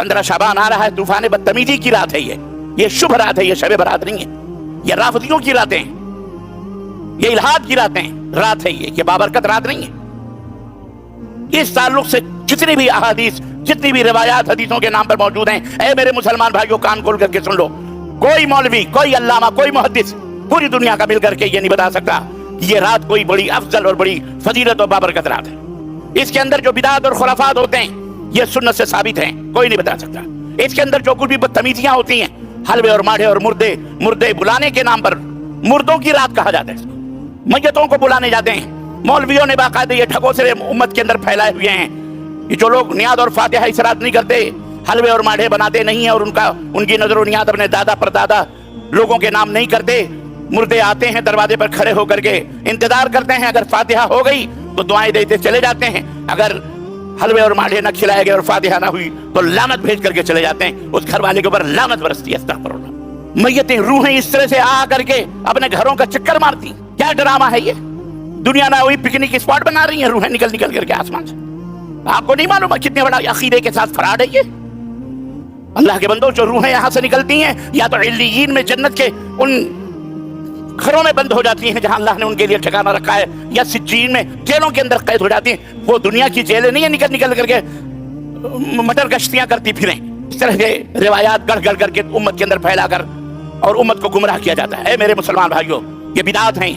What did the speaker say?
15 शाबान आ रहा है, तूफान बदतमीजी की रात है, ये शुभ रात है, ये शब बरात नहीं है, ये राफदियों की रातें हैं, ये इल्हाद की रात है, ये बाबरकत रात नहीं है। इस ताल्लुक से जितनी भी अहादीस, जितनी भी रिवायात हदीसों के नाम पर मौजूद हैं, ऐ मेरे मुसलमान भाइयों कान खोल करके सुन लो, कोई मौलवी, कोई अल्लामा, कोई मुहद्दिस पूरी दुनिया का मिल करके ये नहीं बता सकता कि ये रात कोई बड़ी अफजल और बड़ी फजीलत और बाबरकत रात है। इसके अंदर जो बिदात और खुराफात होते हैं ये सुन्नत से साबित हैं, कोई नहीं बता सकता। इसके अंदर जो कुछ भी बदतमीजियां होती हैं, हलवे और माढ़े और मुर्दे बुलाने के नाम पर, मुर्दों की रात कहा जाता है इसको, मैयतों को बुलाने जाते हैं। मौलवियों ने बाकायदे ये ठगोसरे उम्मत के अंदर फैलाए हुए हैं कि जो लोग नियाद और फातिहा इस रात नहीं करते, हलवे और माढ़े बनाते नहीं है और उनकी नजर और नियाद अपने दादा परदादा लोगों के नाम नहीं करते, मुर्दे आते हैं दरवाजे पर खड़े होकर के इंतजार करते हैं, अगर फातिहा हो गई तो दुआएं देते चले जाते हैं, अगर हलवे और माढ़े न खिलाए गए और फातिहा ना हुई तो लानत भेज करके चले जाते हैं, उस घर वाले के ऊपर लानत बरसती है। अस्तगफिरुल्लाह। मैयतें, रूहें इस तरह से आ करके अपने घरों का चक्कर मारती, क्या ड्रामा है ये? दुनिया ना वही पिकनिक स्पॉट बना रही है रूहें निकल करके आसमान से। आपको नहीं मालूम कितने बड़ा अकीदे के साथ फराड है ये? अल्लाह के बंदो, जो रूहें यहाँ से निकलती हैं या तो इल्लियीन में जन्नत के उन घरों में बंद हो जाती हैं जहां अल्लाह ने उनके लिए ठिकाना रखा है, या सिज्जीन में जेलों के अंदर कैद हो जाती हैं। वो दुनिया की जेलें नहीं है निकल करके मटर गश्तियां करती फिरें। इस तरह के रिवायात गढ़ करके उम्मत के अंदर फैलाकर और उम्मत को गुमराह किया जाता है। मेरे मुसलमान भाइयों, ये बिदात हैं,